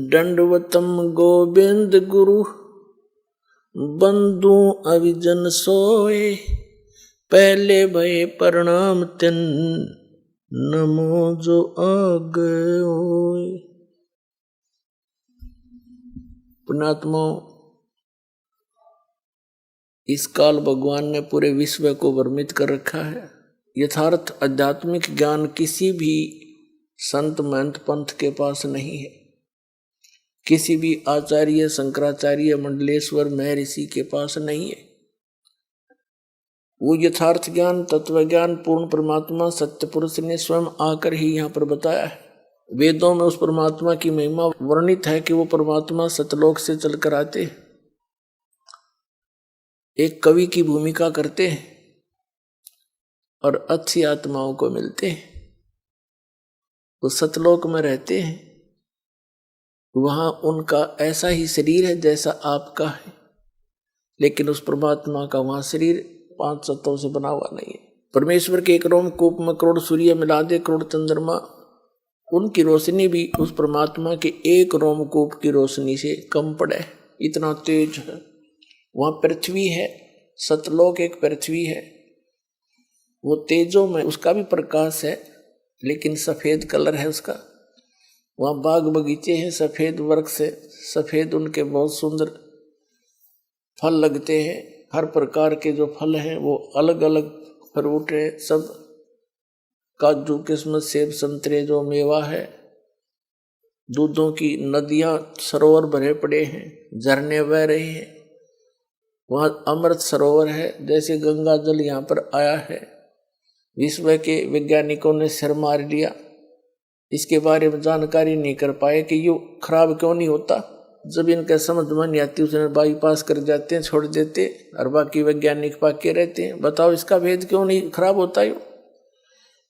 दंडवतम गोविंद गुरु बंधु अविजन सोए, पहले भय प्रणाम तिन नमो जो आगे होए। पुण्यात्मा, इस काल भगवान ने पूरे विश्व को वर्णित कर रखा है। यथार्थ आध्यात्मिक ज्ञान किसी भी संत महंत पंथ के पास नहीं है, किसी भी आचार्य शंकराचार्य मंडलेश्वर महर्षि के पास नहीं है। वो यथार्थ ज्ञान तत्व ज्ञान पूर्ण परमात्मा सत्य पुरुष ने स्वयं आकर ही यहाँ पर बताया है। वेदों में उस परमात्मा की महिमा वर्णित है कि वो परमात्मा सतलोक से चलकर आते हैं, एक कवि की भूमिका करते हैं और अच्छी आत्माओं को मिलते हैं। वो सतलोक में रहते हैं, वहां उनका ऐसा ही शरीर है जैसा आपका है, लेकिन उस परमात्मा का वहां शरीर 5 तत्वों से बना हुआ नहीं है। परमेश्वर के एक रोमकूप में करोड़ सूर्य मिला दे, करोड़ चंद्रमा, उनकी रोशनी भी उस परमात्मा के एक रोमकूप की रोशनी से कम पड़े, इतना तेज है। वहां पृथ्वी है, सतलोक एक पृथ्वी है, वो तेजों में उसका भी प्रकाश है, लेकिन सफेद कलर है उसका। वहाँ बाग बगीचे हैं, सफेद वृक्ष से सफेद उनके बहुत सुंदर फल लगते हैं। हर प्रकार के जो फल हैं वो अलग अलग फ्रूट है, सब काजू किस्मत सेब संतरे जो मेवा है। दूधों की नदियाँ सरोवर भरे पड़े हैं, झरने बह रहे हैं। वहाँ अमृत सरोवर है, जैसे गंगा जल यहाँ पर आया है। विश्व के वैज्ञानिकों ने सिर मार लिया, इसके बारे में जानकारी नहीं कर पाए कि ये खराब क्यों नहीं होता। जब इनका समझ में नहीं आती उसने बाईपास कर जाते हैं, छोड़ देते, और बाकी वैज्ञानिक पाके रहते हैं। बताओ इसका भेद क्यों नहीं खराब होता है?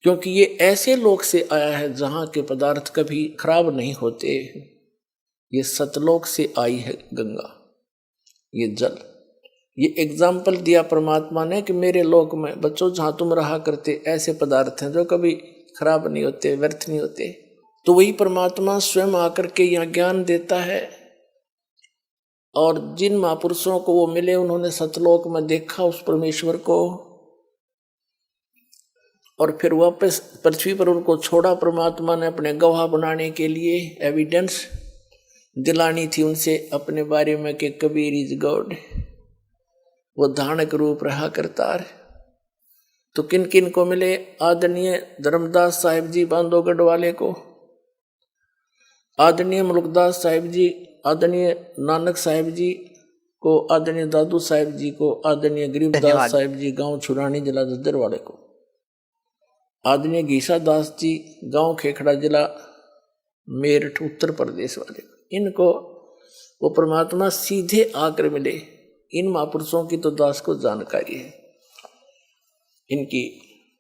क्योंकि ये ऐसे लोक से आया है जहाँ के पदार्थ कभी खराब नहीं होते। ये सतलोक से आई है गंगा, ये जल। ये एग्जाम्पल दिया परमात्मा ने कि मेरे लोक में बच्चों जहाँ तुम रहा करते ऐसे पदार्थ हैं जो कभी खराब नहीं होते, व्यर्थ नहीं होते। तो वही परमात्मा स्वयं आकर के यहाँ ज्ञान देता है। और जिन महापुरुषों को वो मिले उन्होंने सतलोक में देखा उस परमेश्वर को, और फिर वापस पृथ्वी पर उनको छोड़ा। परमात्मा ने अपने गवाह बनाने के लिए एविडेंस दिलानी थी उनसे अपने बारे में कि कबीर इज गॉड, वो धानक रूप रहा करतार। तो किन किन को मिले? आदरणीय धर्मदास साहिब जी बांधोगढ़ वाले को, आदरणीय मुल्कदास साहिब जी, आदरणीय नानक साहिब जी को, आदरणीय दादू साहिब जी को, आदरणीय गरीबदास साहिब जी गांव छुरानी जिला जद्दर वाले को, आदरणीय गीसा दास जी गांव खेखड़ा जिला मेरठ उत्तर प्रदेश वाले को। इनको वो परमात्मा सीधे आकर मिले। इन महापुरुषों की तो दास को जानकारी है, इनकी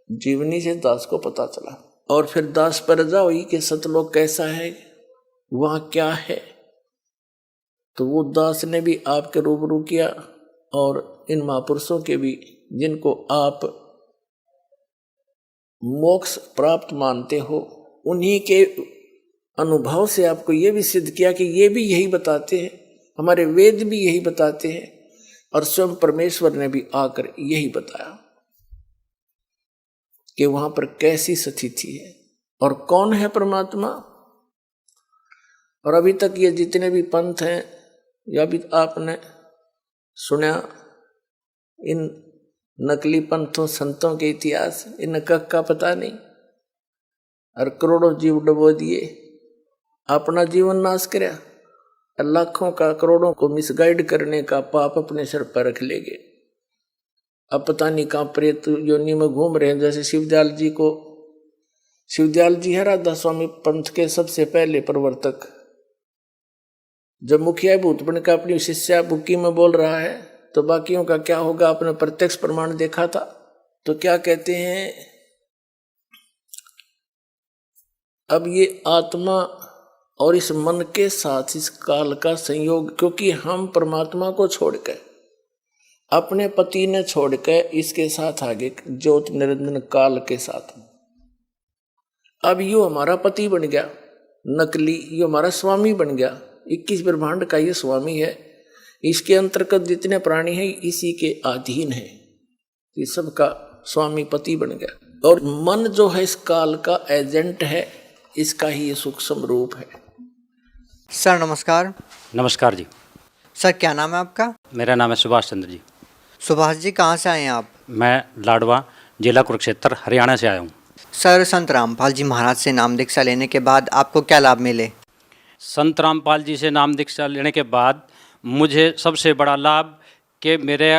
जीवनी से दास को पता चला। और फिर दास पर रजा हुई कि सतलोक कैसा है, वहाँ क्या है। तो वो दास ने भी आपके रूबरू किया, और इन महापुरुषों के भी जिनको आप मोक्ष प्राप्त मानते हो, उन्हीं के अनुभव से आपको ये भी सिद्ध किया कि ये भी यही बताते हैं, हमारे वेद भी यही बताते हैं, और स्वयं परमेश्वर ने भी आकर यही बताया कि वहां पर कैसी स्थिति है और कौन है परमात्मा। और अभी तक ये जितने भी पंथ हैं, या भी आपने सुना इन नकली पंथों संतों के इतिहास, इनका का पता नहीं, और करोड़ों जीव डुबो दिए, अपना जीवन नाश कराया, लाखों का करोड़ों को मिसगाइड करने का पाप अपने सिर पर रख लेंगे। अब पता नहीं कहाँ प्रेत योनि में घूम रहे हैं। जैसे शिवदयाल जी को, शिवदयाल जी है राधा स्वामी पंथ के सबसे पहले प्रवर्तक। जब मुखिया भूत बन का अपनी शिष्या बुक्की में बोल रहा है, तो बाकियों का क्या होगा? आपने प्रत्यक्ष प्रमाण देखा था। तो क्या कहते हैं, अब ये आत्मा और इस मन के साथ इस काल का संयोग, क्योंकि हम परमात्मा को छोड़कर, अपने पति ने छोड़कर इसके साथ आगे ज्योत निरंजन काल के साथ, अब यो हमारा पति बन गया। नकली, ये हमारा स्वामी बन गया। 21 ब्रह्मांड का ये स्वामी है, इसके अंतर्गत जितने प्राणी हैं इसी के अधीन है, ये सबका स्वामी पति बन गया। और मन जो है इस काल का एजेंट है, इसका ही ये सूक्ष्म रूप है। सर नमस्कार। नमस्कार जी। सर क्या नाम है आपका? मेरा नाम है सुभाष चंद्र जी। सुभाष जी कहाँ से आए हैं आप? मैं लाडवा, जिला कुरुक्षेत्र, हरियाणा से आया हूँ। सर संत रामपाल जी महाराज से नाम दीक्षा लेने के बाद आपको क्या लाभ मिले? संत रामपाल जी से नाम दीक्षा लेने के बाद मुझे सबसे बड़ा लाभ कि मेरे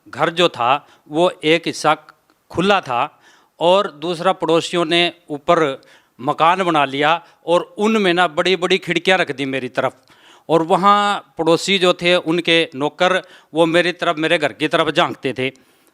घर जो था वो एक हिस्सा खुला था और दूसरा पड़ोसियों ने ऊपर मकान बना लिया और उनमें ना बड़ी बड़ी खिड़कियां रख दी मेरी तरफ, और वहाँ पड़ोसी जो थे उनके नौकर वो मेरी तरफ, मेरे घर की तरफ झांकते थे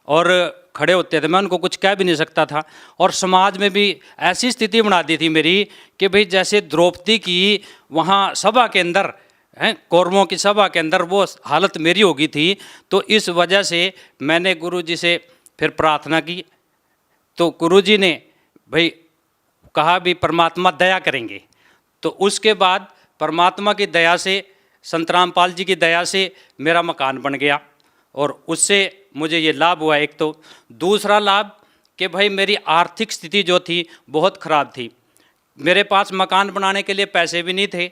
और खड़े होते थे। मैं उनको कुछ कह भी नहीं सकता था। और समाज में भी ऐसी स्थिति बना दी थी मेरी कि भाई जैसे द्रौपदी की वहाँ सभा के अंदर हैं, कौरवों की सभा के अंदर वो हालत मेरी हो गई थी। तो इस वजह से मैंने गुरुजी से फिर प्रार्थना की, तो गुरुजी ने भाई कहा भी परमात्मा दया करेंगे। तो उसके बाद परमात्मा की दया से, संत रामपाल जी की दया से मेरा मकान बन गया और उससे मुझे ये लाभ हुआ एक। तो दूसरा लाभ कि भाई मेरी आर्थिक स्थिति जो थी बहुत ख़राब थी, मेरे पास मकान बनाने के लिए पैसे भी नहीं थे।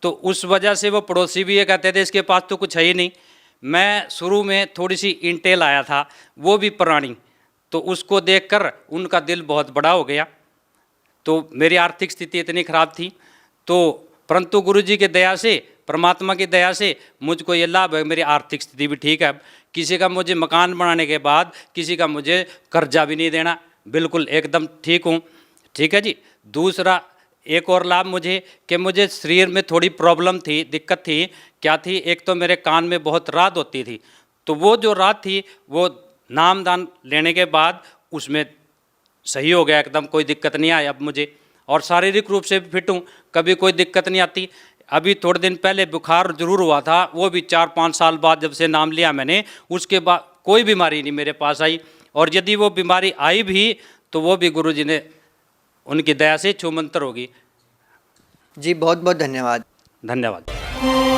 तो उस वजह से वो पड़ोसी भी ये कहते थे इसके पास तो कुछ है ही नहीं। मैं शुरू में थोड़ी सी इंटेल आया था, वो भी पुरानी, तो उसको देखकर उनका दिल बहुत बड़ा हो गया। तो मेरी आर्थिक स्थिति इतनी ख़राब थी, तो परंतु गुरुजी की दया से, परमात्मा की दया से मुझको ये लाभ है, मेरी आर्थिक स्थिति भी ठीक है। किसी का मुझे मकान बनाने के बाद किसी का मुझे कर्जा भी नहीं देना, बिल्कुल एकदम ठीक हूँ। ठीक है जी। दूसरा एक और लाभ मुझे कि मुझे शरीर में थोड़ी प्रॉब्लम थी, दिक्कत थी। क्या थी? एक तो मेरे कान में बहुत रात होती थी, तो वो जो रात थी वो नामदान लेने के बाद उसमें सही हो गया एकदम, कोई दिक्कत नहीं आई अब मुझे। और शारीरिक रूप से भी फिट हूँ, कभी कोई दिक्कत नहीं आती। अभी थोड़े दिन पहले बुखार जरूर हुआ था, वो भी 4-5 साल बाद जब से नाम लिया मैंने, उसके बाद कोई बीमारी नहीं मेरे पास आई। और यदि वो बीमारी आई भी तो वो भी गुरुजी ने उनकी दया से छूमंतर होगी। जी बहुत बहुत धन्यवाद। धन्यवाद।